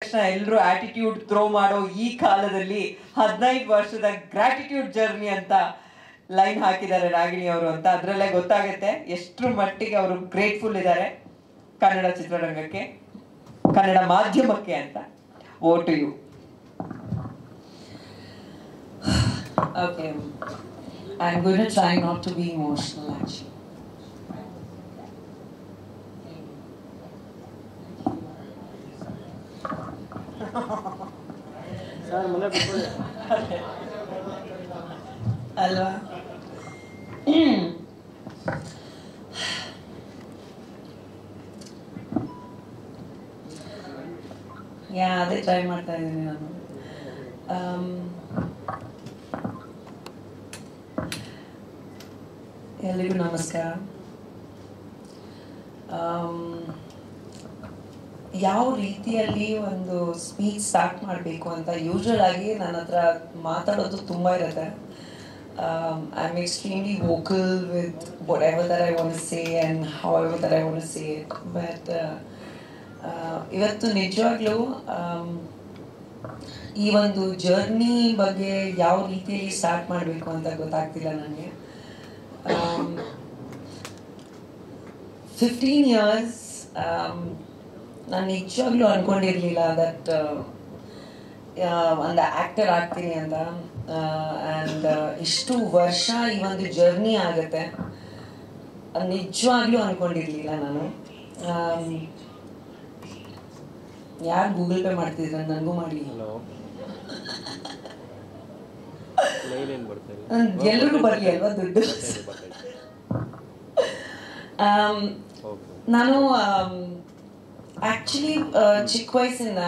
ತಕ್ಷಣ ಎಲ್ಲರೂ attitude throw ಮಾಡೋ ಈ ಕಾಲದಲ್ಲಿ 15 ವರ್ಷದ ಗ್ರಾಟಿಟ್ಯೂಡ್ ಜರ್ನಿ ಅಂತ ಲೈನ್ ಹಾಕಿದ್ದಾರೆ ರಾಗಿಣಿ ಅವರು ಅಂತ. ಅದರಲ್ಲೇ ಗೊತ್ತಾಗುತ್ತೆ ಎಷ್ಟರ ಮಟ್ಟಿಗೆ ಅವರು ಗ್ರೇಟ್ಫುಲ್ ಇದ್ದಾರೆ ಕನ್ನಡ ಚಿತ್ರರಂಗಕ್ಕೆ, ಕನ್ನಡ ಮಾಧ್ಯಮಕ್ಕೆ ಅಂತ. Vote to you. Okay, I'm going to try not to be emotional actually. Alva. Yeah, ಅದೇ ಟ್ರೈ ಮಾಡ್ತಾ ಇದ್ದೀನಿ ನಾನು. ಎಲ್ರಿಗೂ ನಮಸ್ಕಾರ. ಯಾವ ರೀತಿಯಲ್ಲಿ ಒಂದು ಸ್ಪೀಚ್ ಸ್ಟಾರ್ಟ್ ಮಾಡಬೇಕು ಅಂತ ಯೂಶುವಲ್ ಆಗಿ ನನ್ನ ಹತ್ರ ಮಾತಾಡೋದು ತುಂಬ ಇರುತ್ತೆ. I am extremely vocal with whatever that I want to say and however that I want to say it. But ಇವತ್ತು ನಿಜವಾಗ್ಲೂ ಈ ಒಂದು ಜರ್ನಿ ಬಗ್ಗೆ ಯಾವ ರೀತಿಯಲ್ಲಿ ಸ್ಟಾರ್ಟ್ ಮಾಡಬೇಕು ಅಂತ ಗೊತ್ತಾಗ್ತಿಲ್ಲ ನನಗೆ. 15 years ನಾನು ನಿಜವಾಗ್ಲೂ ಅಂದ್ಕೊಂಡಿರಲಿಲ್ಲ ದಟ್ ಒಂದು ಆ್ಯಕ್ಟರ್ ಆಗ್ತೀನಿ ಅಂತ. ಆ್ಯಂಡ್ ಇಷ್ಟು ವರ್ಷ ಈ ಒಂದು ಜರ್ನಿ ಆಗುತ್ತೆ ನಿಜವಾಗ್ಲೂ ಅಂದ್ಕೊಂಡಿರಲಿಲ್ಲ ನಾನು. ಯಾರು ಗೂಗಲ್ ಪೇ ಮಾಡ್ತಿದ್ರೆ ನನಗೂ ಮಾಡಿ, ಎಲ್ರಿಗೂ ಬರಲಿ ಅಲ್ವಾ ದುಡ್ಡು. ನಾನು ಆ್ಯಕ್ಚುಲಿ ಚಿಕ್ಕ ವಯಸ್ಸಿಂದ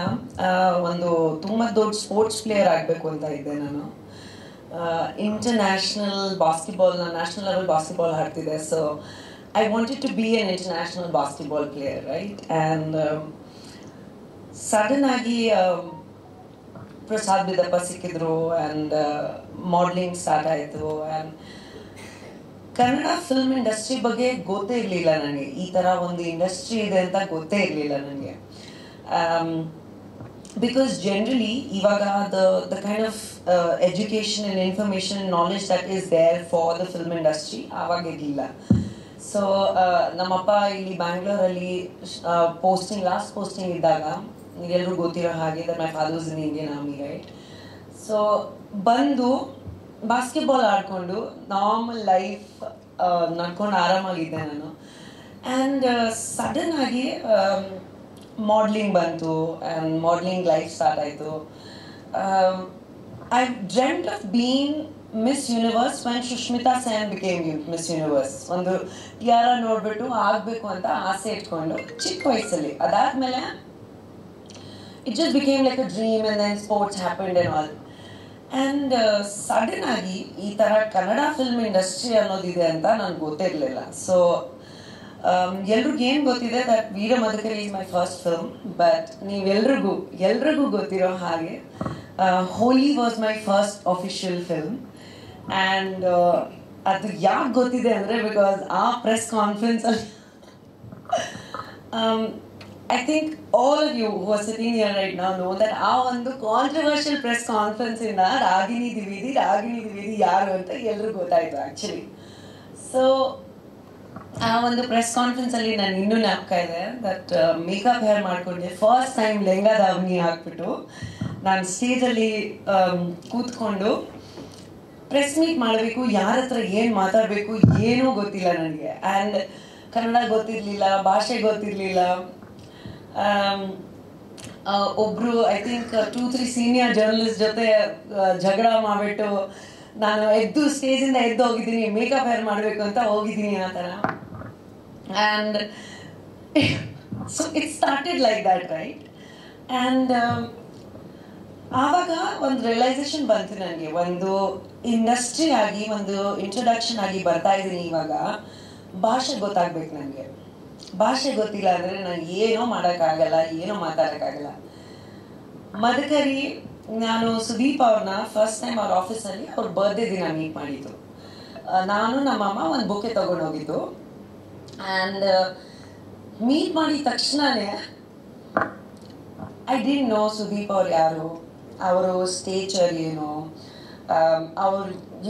ಒಂದು ತುಂಬ ದೊಡ್ಡ ಸ್ಪೋರ್ಟ್ಸ್ ಪ್ಲೇಯರ್ ಆಗಬೇಕು ಅಂತ ಇದ್ದೆ ನಾನು. ಇಂಟರ್ನ್ಯಾಷನಲ್ ಬಾಸ್ಕೆಟ್ಬಾಲ್, ನಾನು ನ್ಯಾಷನಲ್ ಲೆವೆಲ್ ಬಾಸ್ಕೆಟ್ಬಾಲ್ ಆಡ್ತಿದ್ದೆ. So I wanted to be an international basketball player, right? And sudden ಆಗಿ ಪ್ರಸಾದ್ ಬಿದಪ್ಪ ಸಿಕ್ಕಿದ್ರು ಆ್ಯಂಡ್ ಮಾಡಲಿಂಗ್ ಸ್ಟಾರ್ಟ್ ಆಯಿತು. ಆ್ಯಂಡ್ ಕನ್ನಡ ಫಿಲ್ಮ್ ಇಂಡಸ್ಟ್ರಿ ಬಗ್ಗೆ ಗೊತ್ತೇ ಇರಲಿಲ್ಲ ನನಗೆ. ಈ ಥರ ಒಂದು ಇಂಡಸ್ಟ್ರಿ ಇದೆ ಅಂತ ಗೊತ್ತೇ ಇರಲಿಲ್ಲ ನನಗೆ. ಬಿಕಾಸ್ ಜನರಲಿ ಇವಾಗ the kind of education and information knowledge that is there for the film industry ಆವಾಗ ಇರಲಿಲ್ಲ. ಸೊ ನಮ್ಮಪ್ಪ ಇಲ್ಲಿ ಬ್ಯಾಂಗ್ಳೂರಲ್ಲಿ ಲಾಸ್ಟ್ ಪೋಸ್ಟಿಂಗ್ ಇದ್ದಾಗ, ಎಲ್ಲರೂ ಗೊತ್ತಿರೋ ಹಾಗೆ that my father was in Indian army, right? So ಬಂದು ಬಾಸ್ಕೆಟ್ಬಾಲ್ ಆಡಿಕೊಂಡು ನಾರ್ಮಲ್ ಲೈಫ್ ನಡ್ಕೊಂಡು ಆರಾಮಾಗಿದ್ದೆ ನಾನು. ಆ್ಯಂಡ್ ಸಡನ್ ಆಗಿ ಮಾಡಲಿಂಗ್ ಬಂತು ಆ್ಯಂಡ್ ಮಾಡಲಿಂಗ್ ಲೈಫ್ ಸ್ಟಾರ್ಟ್ ಆಯಿತು. I dreamed of being miss universe when Sushmita Sen became miss universe. ಒಂದು ಟಿಯಾರ ನೋಡ್ಬಿಟ್ಟು ಆಗಬೇಕು ಅಂತ ಆಸೆ ಇಟ್ಕೊಂಡು ಚಿಕ್ಕ ವಯಸ್ಸಲ್ಲಿ. ಅದಾದಮೇಲೆ it just became like a dream and then sports happened and all. And sudden ಆಗಿ ಈ ಥರ ಕನ್ನಡ ಫಿಲ್ಮ್ ಇಂಡಸ್ಟ್ರಿ ಅನ್ನೋದಿದೆ ಅಂತ ನನಗೆ ಗೊತ್ತಿರಲಿಲ್ಲ. ಸೊ ಎಲ್ರಿಗೂ ಏನು ಗೊತ್ತಿದೆ that Veera Madakari is my first film. But ಎಲ್ರಿಗೂ ಗೊತ್ತಿರೋ ಹಾಗೆ Holi was my first official film. And ಅದು ಯಾಕೆ ಗೊತ್ತಿದೆ ಅಂದರೆ ಬಿಕಾಸ್ ಆ ಪ್ರೆಸ್ ಕಾನ್ಫರೆನ್ಸಲ್ಲಿ I think all of you who are sitting here right now know that ಆ ಒಂದು ಕಾಂಟ್ರವರ್ಷಿಯಲ್ ಪ್ರೆಸ್ ಕಾನ್ಫರೆನ್ಸ್ ಇಂದ ರಾಗಿಣಿ ದ್ವಿವೇದಿ ಯಾರು ಅಂತ ಎಲ್ರಿಗೂ ಗೊತ್ತಾಯ್ತು ಆ್ಯಕ್ಚುಲಿ. ಸೊ ಆ ಒಂದು ಪ್ರೆಸ್ ಕಾನ್ಫರೆನ್ಸ್ ಅಲ್ಲಿ ನಾನು ಇನ್ನೂ ಜ್ಞಾಪಕ ಇದೆ ದಟ್ ಮೇಕಪ್ ಹೇರ್ ಮಾಡ್ಕೊಂಡೆ ಫಸ್ಟ್ ಟೈಮ್ ಲೆಹಂಗಾ ದಾವಣಿ ಹಾಕ್ಬಿಟ್ಟು ನಾನು ಸ್ಟೇಜಲ್ಲಿ ಕೂತ್ಕೊಂಡು ಪ್ರೆಸ್ ಮೀಟ್ ಮಾಡಬೇಕು, ಯಾರ ಹತ್ರ ಏನು ಮಾತಾಡಬೇಕು ಏನೂ ಗೊತ್ತಿಲ್ಲ ನನಗೆ. ಆ್ಯಂಡ್ ಕನ್ನಡ ಗೊತ್ತಿರಲಿಲ್ಲ, ಭಾಷೆ ಗೊತ್ತಿರಲಿಲ್ಲ. ಒಬ್ರು ಐ ಥಿಂಕ್ 2-3 ಸೀನಿಯರ್ ಜರ್ನಲಿಸ್ಟ್ ಜೊತೆ ಜಗಳ ಮಾಡಿಬಿಟ್ಟು ನಾನು ಸ್ಟೇಜಿಂದ ಎದ್ದು ಹೋಗಿದ್ದೀನಿ, ಮೇಕಪ್ ಹೇರ್ ಮಾಡಬೇಕು ಅಂತ ಹೋಗಿದ್ದೀನಿ ಆ ಥರ. And so it started like that, right? And ಆವಾಗ ಒಂದು ರಿಯಲೈಸೇಷನ್ ಬಂತು ನನಗೆ, ಒಂದು ಇಂಡಸ್ಟ್ರಿ ಆಗಿ ಒಂದು ಇಂಟ್ರೊಡಕ್ಷನ್ ಆಗಿ ಬರ್ತಾ ಇದ್ದೀನಿ. ಇವಾಗ ಭಾಷೆ ಗೊತ್ತಾಗ್ಬೇಕು ನನಗೆ. ಭಾಷೆ ಗೊತ್ತಿಲ್ಲ ಅಂದರೆ ನಾನು ಏನೋ ಮಾಡೋಕ್ಕಾಗಲ್ಲ, ಏನೋ ಮಾತಾಡೋಕ್ಕಾಗಲ್ಲ. ಮದಕರಿ ನಾನು ಸುದೀಪ್ ಅವ್ರನ್ನ ಫಸ್ಟ್ ಟೈಮ್ ಅವ್ರ ಆಫೀಸಲ್ಲಿ ಅವ್ರ ಬರ್ಡೇ ದಿನ ಮೀಟ್ ಮಾಡಿದ್ದು. ನಾನು ನಮ್ಮಮ್ಮ ಒಂದು ಬುಕ್ಕೆ ತೊಗೊಂಡೋಗಿದ್ದು. ಆ್ಯಂಡ್ ಮೀಟ್ ಮಾಡಿದ ತಕ್ಷಣವೇ ಐ ಡಿಂಟ್ ನೋ ಸುದೀಪ್ ಅವ್ರು ಯಾರು, ಅವರು ಸ್ಟೇಚರ್ ಏನು, ಅವರು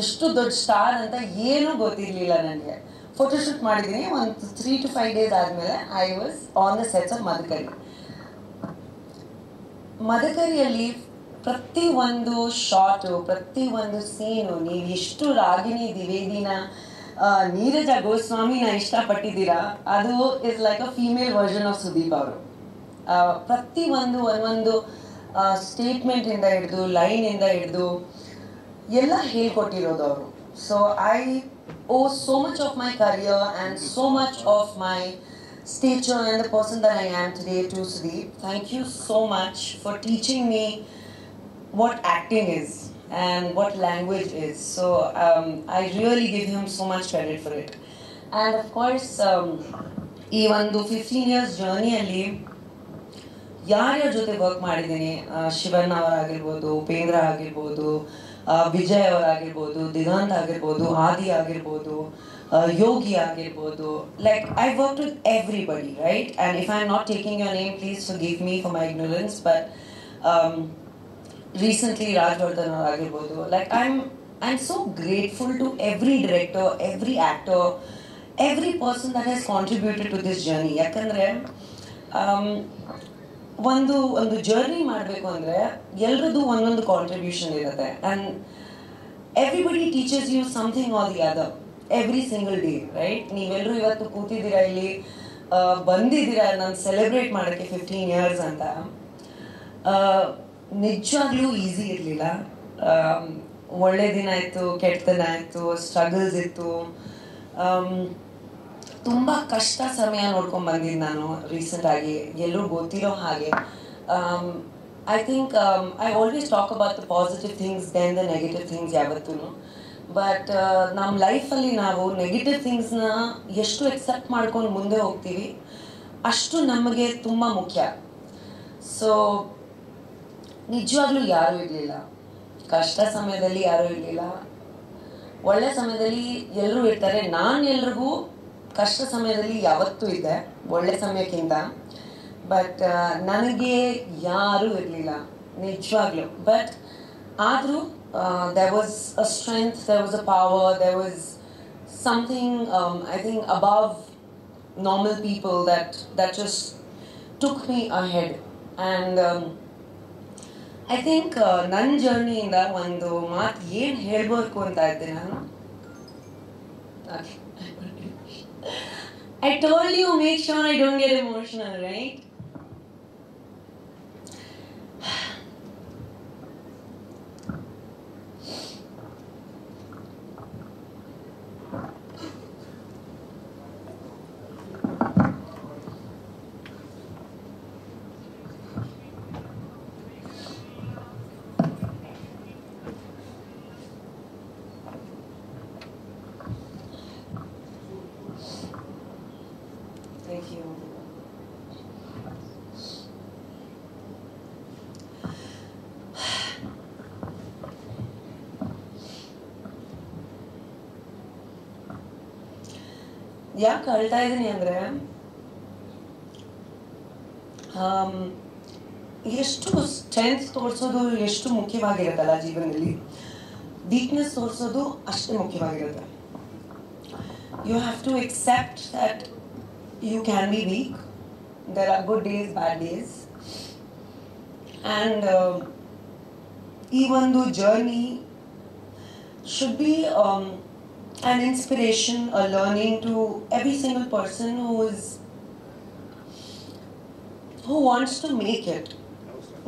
ಎಷ್ಟು ದೊಡ್ಡ ಸ್ಟಾರ್ ಅಂತ ಏನೂ ಗೊತ್ತಿರಲಿಲ್ಲ ನನಗೆ. ಫೋಟೋಶೂಟ್ ಮಾಡಿದ್ದೀನಿ, ಒಂದು 3 to 5 days ಆದಮೇಲೆ I was on the sets of Madakari. ಮದಕರಿಯಲ್ಲಿ ಪ್ರತಿಯೊಂದು ಶಾಟು, ಪ್ರತಿಯೊಂದು ಸೀನು, ನೀವು ಎಷ್ಟು ರಾಗಿಣಿ, ದ್ವಿವೇದಿನ, ನೀರಜ ಗೋಸ್ವಾಮಿನ ಇಷ್ಟಪಟ್ಟಿದ್ದೀರಾ, ಅದು is like a female version of Sudeep ಅವರು. ಒಂದೊಂದು ಸ್ಟೇಟ್ಮೆಂಟಿಂದ ಹಿಡಿದು, ಲೈನಿಂದ ಹಿಡಿದು ಎಲ್ಲ ಹೇಳ್ಕೊಟ್ಟಿರೋದು ಅವರು. So I owe so much of my career and so much of my stature and the person that I am today to Sudeep. Thank you so much for teaching me what acting is and what language is. So I really give him so much credit for it. And of course, ಈ ಒಂದು 15 years ಜರ್ನಿಯಲ್ಲಿ ಯಾರ್ಯಾರ ಜೊತೆ work ಮಾಡಿದ್ದೀನಿ, ಶಿವಣ್ಣ ಅವರಾಗಿರ್ಬೋದು, ಉಪೇಂದ್ರ ಆಗಿರ್ಬೋದು, ವಿಜಯ್ ಅವರಾಗಿರ್ಬೋದು, ದಿಗಂತ್ ಆಗಿರ್ಬೋದು, ಆದಿ ಆಗಿರ್ಬೋದು, ಯೋಗಿ ಆಗಿರ್ಬೋದು, like I work with everybody, right? And if I am not taking your name, please forgive me for my ignorance. But recently Rajavardhan ಅವರಾಗಿರ್ಬೋದು, like I am so grateful to every director, every actor, every person that has contributed to this journey. ಯಾಕಂದರೆ ಒಂದು journey ಮಾಡಬೇಕು ಅಂದರೆ ಎಲ್ರದ್ದು ಒಂದೊಂದು contribution ಇರುತ್ತೆ. And everybody teachers you something or the other every single day, right? ನೀವೆಲ್ಲರೂ ಇವತ್ತು ಕೂತಿದ್ದೀರಾ, ಇಲ್ಲಿ ಬಂದಿದ್ದೀರಾ ನಾನು ಸೆಲೆಬ್ರೇಟ್ ಮಾಡೋಕ್ಕೆ 15 years ಅಂತ. ನಿಜವಾಗ್ಲೂ ಈಸಿ ಇರಲಿಲ್ಲ. ಒಳ್ಳೆ ದಿನ ಇತ್ತು, ಕೆಟ್ಟ ದಿನ ಇತ್ತು, ಸ್ಟ್ರಗಲ್ಸ್ ಇತ್ತು, ತುಂಬ ಕಷ್ಟ ಸಮಯ ನೋಡ್ಕೊಂಡು ಬಂದಿದ್ದು ನಾನು ರೀಸೆಂಟಾಗಿ, ಎಲ್ಲರೂ ಗೊತ್ತಿರೋ ಹಾಗೆ. I think I always talk about the positive things then the negative things ಯಾವತ್ತೂ. ಬಟ್ ನಮ್ಮ ಲೈಫಲ್ಲಿ ನಾವು ನೆಗೆಟಿವ್ ಥಿಂಗ್ಸ್ನ ಎಷ್ಟು ಎಕ್ಸೆಪ್ಟ್ ಮಾಡ್ಕೊಂಡು ಮುಂದೆ ಹೋಗ್ತೀವಿ ಅಷ್ಟು ನಮಗೆ ತುಂಬ ಮುಖ್ಯ. ಸೊ ನಿಜವಾಗ್ಲೂ ಯಾರೂ ಇರಲಿಲ್ಲ, ಕಷ್ಟ ಸಮಯದಲ್ಲಿ ಯಾರೂ ಇರಲಿಲ್ಲ, ಒಳ್ಳೆ ಸಮಯದಲ್ಲಿ ಎಲ್ಲರೂ ಇರ್ತಾರೆ. ನಾನು ಎಲ್ರಿಗೂ ಕಷ್ಟ ಸಮಯದಲ್ಲಿ ಯಾವತ್ತೂ ಇದ್ದೆ, ಒಳ್ಳೆ ಸಮಯಕ್ಕಿಂತ. ಬಟ್ ನನಗೆ ಯಾರೂ ಇರಲಿಲ್ಲ ನಿಜವಾಗ್ಲೂ. ಬಟ್ ಆದರೂ there was a strength, there was a power, there was something I think above normal people that just took me ahead. And I think ನನ್ನ ಜರ್ನಿಯಿಂದ ಒಂದು ಮಾತು ಏನು ಹೇಳ್ಬೇಕು ಅಂತ ಇದ್ದೆ ನಾನು. I told you, make sure I don't get emotional, right? Thank you. ಯಾಕೆ ಅಳ್ತಾ ಇದ್ದೀನಿ ಅಂದರೆ, ಎಷ್ಟು ಸ್ಟ್ರೆಂತ್ ತೋರಿಸೋದು ಎಷ್ಟು ಮುಖ್ಯವಾಗಿರುತ್ತಲ್ಲ ಜೀವನದಲ್ಲಿ, ವೀಕ್ನೆಸ್ ತೋರಿಸೋದು ಅಷ್ಟೇ ಮುಖ್ಯವಾಗಿರುತ್ತೆ. You have to accept that you can be weak. There are good days, bad days. And even the journey should be an inspiration, a learning to every single person who wants to make it.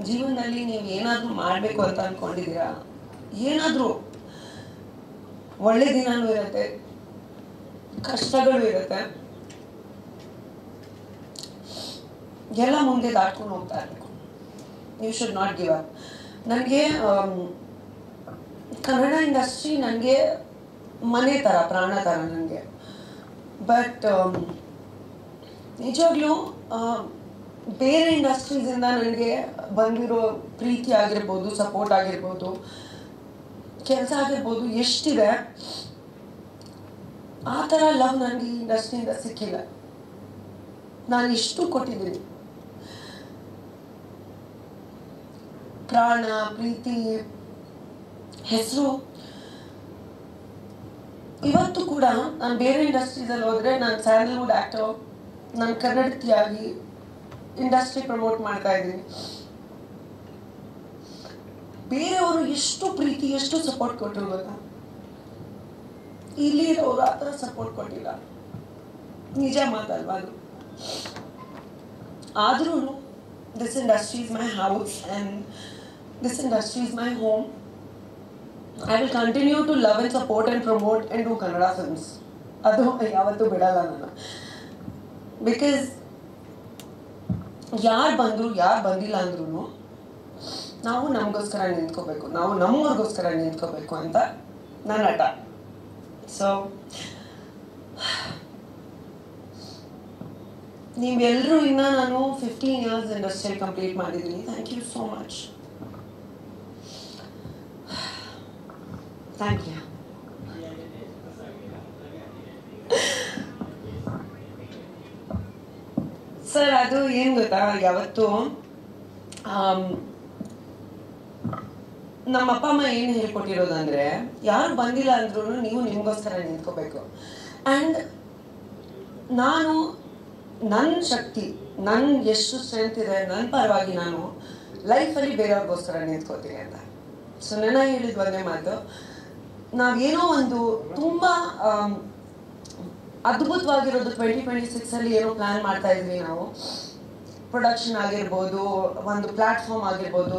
ಜೀವನದಲ್ಲಿ ನೀವು ಏನಾದರೂ ಮಾಡಬೇಕು ಅಂತ ಅಂದ್ಕೊಂಡಿದ್ದೀರಾ, ಏನಾದರೂ ಒಳ್ಳೆ ದಿನವೂ ಇರುತ್ತೆ, ಕಷ್ಟಗಳು ಇರುತ್ತೆ, ಎಲ್ಲ ಮುಂದೆ ದಾಟ್ಕೊಂಡು ಹೋಗ್ತಾ ಇರಬೇಕು. You should not give up. ನನಗೆ ಕನ್ನಡ ಇಂಡಸ್ಟ್ರಿ ನನಗೆ ಮನೆ ಥರ, ಪ್ರಾಣ ಥರ ನನಗೆ. ಬಟ್ ನಿಜವಾಗ್ಲೂ ಬೇರೆ ಇಂಡಸ್ಟ್ರೀಸಿಂದ ನನಗೆ ಬಂದಿರೋ ಪ್ರೀತಿ ಆಗಿರ್ಬೋದು, ಸಪೋರ್ಟ್ ಆಗಿರ್ಬೋದು, ಕೆಲಸ ಆಗಿರ್ಬೋದು ಎಷ್ಟಿದೆ, ಆ ಥರ ಲವ್ ನನಗೆ ಈ ಇಂಡಸ್ಟ್ರಿಯಿಂದ ಸಿಕ್ಕಿಲ್ಲ. ನಾನು ಎಷ್ಟು ಕೊಟ್ಟಿದ್ದೀನಿ. ಪ್ರಾಣ, ಪ್ರೀತಿ, ಹೆಸರು. ಇವತ್ತು ಕೂಡ ನಾನು ಬೇರೆ ಇಂಡಸ್ಟ್ರೀಸಲ್ಲಿ ಹೋದರೆ, ನಾನು ಸ್ಯಾಂಡಲ್ವುಡ್ ಆ್ಯಕ್ಟರ್, ನಾನು ಕನ್ನಡತಿಯಾಗಿ ಇಂಡಸ್ಟ್ರಿ ಪ್ರಮೋಟ್ ಮಾಡ್ತಾ ಇದ್ದೀನಿ. ಬೇರೆಯವರು ಎಷ್ಟು ಪ್ರೀತಿ, ಎಷ್ಟು ಸಪೋರ್ಟ್ ಕೊಟ್ಟರು ಗೊತ್ತಾ? ಇಲ್ಲಿ ಇರೋರು ಆ ಥರ ಸಪೋರ್ಟ್ ಕೊಟ್ಟಿಲ್ಲ. ನಿಜ ಮಾತಲ್ವಾ ಅದು? ಆದ್ರೂ this industry is my house and this industry is my home. I will continue to love and support and promote and do Kannada films. ಅದು ಯಾವತ್ತೂ ಬಿಡಲ್ಲ ನಾನು. ಬಿಕಾಸ್ ಯಾರು ಬಂದರು ಯಾರು ಬಂದಿಲ್ಲ ಅಂದ್ರೂ ನಾವು ನಮಗೋಸ್ಕರ ನಿಂತ್ಕೋಬೇಕು, ನಾವು ನಮ್ಮವ್ರಿಗೋಸ್ಕರ ನಿಂತ್ಕೋಬೇಕು ಅಂತ ನನ್ನ ಹಠ. ಸೊ ನೀವೆಲ್ಲರೂ ಇನ್ನು ನಾನು 15 years ಇಂಡಸ್ಟ್ರಿಯಲ್ಲಿ ಕಂಪ್ಲೀಟ್ ಮಾಡಿದ್ದೀನಿ. Thank you so much. Thank you. Sir, ಅದು ಏನು ಗೊತ್ತಾ, ಯಾವತ್ತು ನಮ್ಮ ಅಪ್ಪ ಅಮ್ಮ ಏನು ಹೇಳ್ಕೊಟ್ಟಿರೋದಂದ್ರೆ, ಯಾರು ಬಂದಿಲ್ಲ ಅಂದ್ರೂ ನೀವು ನಿಮಗೋಸ್ಕರ ನಿಂತ್ಕೋಬೇಕು. ಆ್ಯಂಡ್ ನಾನು ನನ್ನ ಶಕ್ತಿ, ನನ್ನ ಎಷ್ಟು ಸ್ಟ್ರೆಂತ್ ಇದೆ, ನನ್ನ ಪರವಾಗಿ ನಾನು ಲೈಫಲ್ಲಿ ಬೇರೆಯವ್ರಿಗೋಸ್ಕರ ನಿಂತ್ಕೋತೀನಿ ಅಂತ. ಸೊ ನನ್ನ ಹೇಳಿದ ಒಂದೇ ಮಾತು, ನಾವೇನೋ ಒಂದು ತುಂಬ ಅದ್ಭುತವಾಗಿರೋದು 2026 ಏನೋ ಪ್ಲ್ಯಾನ್ ಮಾಡ್ತಾ ಇದ್ವಿ ನಾವು. ಪ್ರೊಡಕ್ಷನ್ ಆಗಿರ್ಬೋದು, ಒಂದು ಪ್ಲ್ಯಾಟ್ಫಾರ್ಮ್ ಆಗಿರ್ಬೋದು.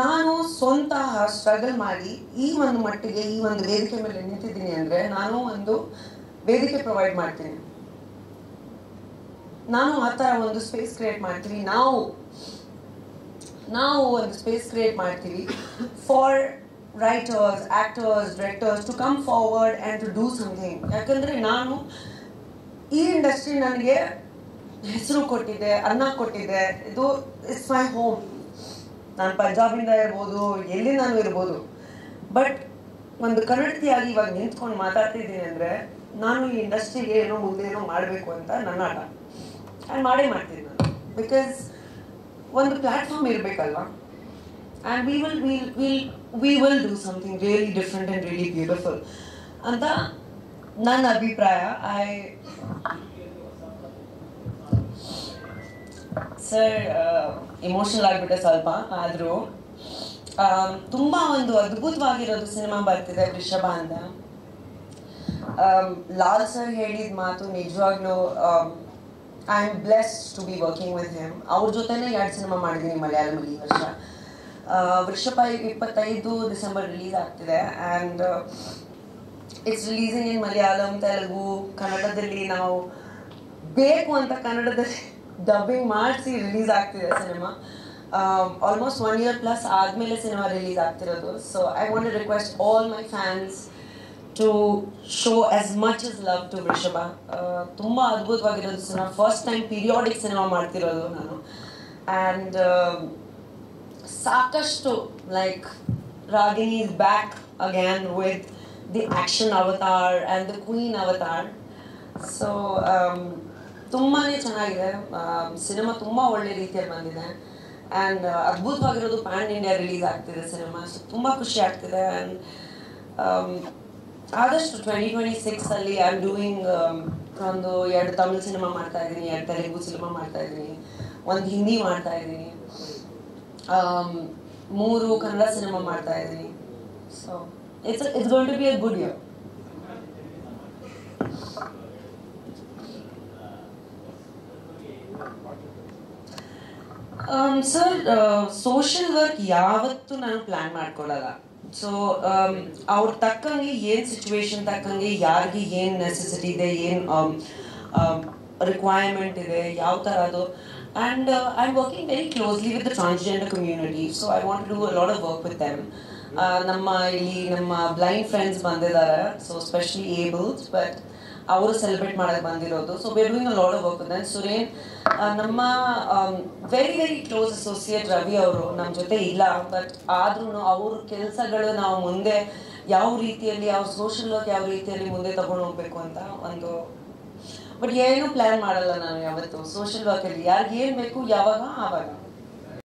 ನಾನು ಸ್ವಂತ ಸ್ಟ್ರಗಲ್ ಮಾಡಿ ಈ ಒಂದು ಮಟ್ಟಿಗೆ ಈ ಒಂದು ವೇದಿಕೆ ಮೇಲೆ ನಿಂತಿದ್ದೀನಿ ಅಂದರೆ, ನಾನು ಒಂದು ವೇದಿಕೆ ಪ್ರೊವೈಡ್ ಮಾಡ್ತೀನಿ. ನಾನು ಆ ಥರ ಒಂದು ಸ್ಪೇಸ್ ಕ್ರಿಯೇಟ್ ಮಾಡ್ತೀವಿ. ನಾವು ಒಂದು ಸ್ಪೇಸ್ ಕ್ರಿಯೇಟ್ ಮಾಡ್ತೀವಿ for writers, actors, directors to come forward and to do something. ಯಾಕಂದರೆ ನಾನು ಈ ಇಂಡಸ್ಟ್ರಿ ನನಗೆ ಹೆಸರು ಕೊಟ್ಟಿದೆ, ಅನ್ನ ಕೊಟ್ಟಿದೆ. ಇದು ಇಟ್ಸ್ ಮೈ ಹೋಮ್. ನಾನು ಪಂಜಾಬಿಂದ ಇರ್ಬೋದು, ಎಲ್ಲಿ ನಾನು ಇರ್ಬೋದು. ಬಟ್ ಒಂದು ಕನ್ನಡತಿಯಾಗಿ ಇವಾಗ ನಿಂತ್ಕೊಂಡು ಮಾತಾಡ್ತಿದ್ದೀನಿ ಅಂದರೆ, ನಾನು ಈ ಇಂಡಸ್ಟ್ರಿಗೆ ಏನೋ ಮುಂದೆ ಏನೋ ಮಾಡಬೇಕು ಅಂತ ನನ್ನ ಆಟ. ಆ್ಯಂಡ್ ಮಾಡೇ ಮಾಡ್ತೀನಿ ನಾನು. ಬಿಕಾಸ್ ಒಂದು platform ಇರಬೇಕಲ್ವಾ. And we will do something really different and really beautiful ಅಂತ ನನ್ನ ಅಭಿಪ್ರಾಯ. ಸರ್, ಇಮೋಷನಲ್ ಆಗಿಬಿಟ್ಟೆ ಸ್ವಲ್ಪ. ಆದರೂ ತುಂಬ ಒಂದು ಅದ್ಭುತವಾಗಿರೋದು ಸಿನಿಮಾ ಬರ್ತಿದೆ, ವೃಷಭ ಅಂತ. ಲಾಲ್ ಸರ್ ಹೇಳಿದ ಮಾತು ನಿಜವಾಗ್ಲೂ, I am blessed to be working with him. ಅವ್ರ ಜೊತೆನೇ 2 ಸಿನಿಮಾ ಮಾಡಿದ್ದೀನಿ ಮಲಯಾಳಮಲ್ಲಿ ಈ ವರ್ಷ. ವೃಷಭ 25 ಡಿಸೆಂಬರ್ ರಿಲೀಸ್ ಆಗ್ತಿದೆ. And it's releasing in Malayalam, Telugu, ಕನ್ನಡದಲ್ಲಿ ನಾವು ಬೇಕು ಅಂತ ಕನ್ನಡದಲ್ಲಿ ಡಬ್ಬಿಂಗ್ ಮಾಡಿಸಿ ರಿಲೀಸ್ ಆಗ್ತಿದೆ ಸಿನಿಮಾ. ಆಲ್ಮೋಸ್ಟ್ 1 year plus ಆದಮೇಲೆ ಸಿನಿಮಾ ರಿಲೀಸ್ ಆಗ್ತಿರೋದು. So I want to request all my fans to show as much as love to Vrushabha. ತುಂಬ ಅದ್ಭುತವಾಗಿರೋದು cinema. First time periodic cinema ಮಾಡ್ತಿರೋದು ನಾನು. ಆ್ಯಂಡ್ ಸಾಕಷ್ಟು like Ragini is back again with the action avatar and the queen avatar. So ತುಂಬಾ ಚೆನ್ನಾಗಿದೆ cinema. ತುಂಬ ಒಳ್ಳೆ ರೀತಿಯಲ್ಲಿ ಬಂದಿದೆ. ಆ್ಯಂಡ್ ಅದ್ಭುತವಾಗಿರೋದು ಪ್ಯಾನ್ ಇಂಡಿಯಾ ರಿಲೀಸ್ ಆಗ್ತಿದೆ ಸಿನಿಮಾ. ಸೊ ತುಂಬ ಖುಷಿ ಆಗ್ತಿದೆ. ಆ್ಯಂಡ್ ಆದಷ್ಟು 2026 ಐ ಆಮ್ ಡೂಯಿಂಗ್ ಒಂದು 2 ತಮಿಳ್ ಸಿನಿಮಾ ಮಾಡ್ತಾ ಇದ್ದೀನಿ, 2 ತೆಲುಗು ಸಿನಿಮಾ ಮಾಡ್ತಾ ಇದ್ದೀನಿ, 1 ಹಿಂದಿ ಮಾಡ್ತಾ ಇದ್ದೀನಿ, 3 ಕನ್ನಡ ಸಿನಿಮಾ ಮಾಡ್ತಾ ಇದ್ದೀನಿ. So it's going to be a good year. Sir, social work ಯಾವತ್ತೂ ನಾನು ಪ್ಲ್ಯಾನ್ ಮಾಡ್ಕೊಳ್ಳಲ್ಲ. ಸೊ ಅವ್ರ ತಕ್ಕಂಗೆ ಏನು ಸಿಚುವೇಶನ್ ತಕ್ಕಂಗೆ ಯಾರಿಗೆ ಏನು ನೆಸೆಸಿಟಿ ಇದೆ, ಏನು ರಿಕ್ವೈರ್ಮೆಂಟ್ ಇದೆ, ಯಾವ ಥರ ಅದು. And I'm working very closely with the transgender community, so I want to do a lot of work with them. ನಮ್ಮ ಬ್ಲೈಂಡ್ ಫ್ರೆಂಡ್ಸ್ ಬಂದಿದ್ದಾರೆ, ಸೊ ಸ್ಪೆಷಲಿ ಏಬಲ್ಸ್, ಬಟ್ ಅವರು ಸೆಲೆಬ್ರೇಟ್ ಮಾಡೋಕ್ಕೆ ಬಂದಿರೋದು. So we are doing a lot of work with them. Suren, ನಮ್ಮ very close associate Ravi ಅವರು ನಮ್ಮ ಜೊತೆ ಇಲ್ಲ, ಬಟ್ ಆದ್ರೂ ಅವ್ರ ಕೆಲಸಗಳು ನಾವು ಮುಂದೆ ಯಾವ ರೀತಿಯಲ್ಲಿ, ಅವ್ರ ಸೋಷಿಯಲ್ ವರ್ಕ್ ಯಾವ ರೀತಿಯಲ್ಲಿ ಮುಂದೆ ತಗೊಂಡು ಹೋಗ್ಬೇಕು ಅಂತ ಒಂದು. ಬಟ್ ಏನೂ ಪ್ಲ್ಯಾನ್ ಮಾಡಲ್ಲ ನಾನು ಯಾವತ್ತು ಸೋಷಿಯಲ್ ವರ್ಕಲ್ಲಿ. ಯಾರಿಗೆ ಏನು ಬೇಕು ಯಾವಾಗ ಆವಾಗ.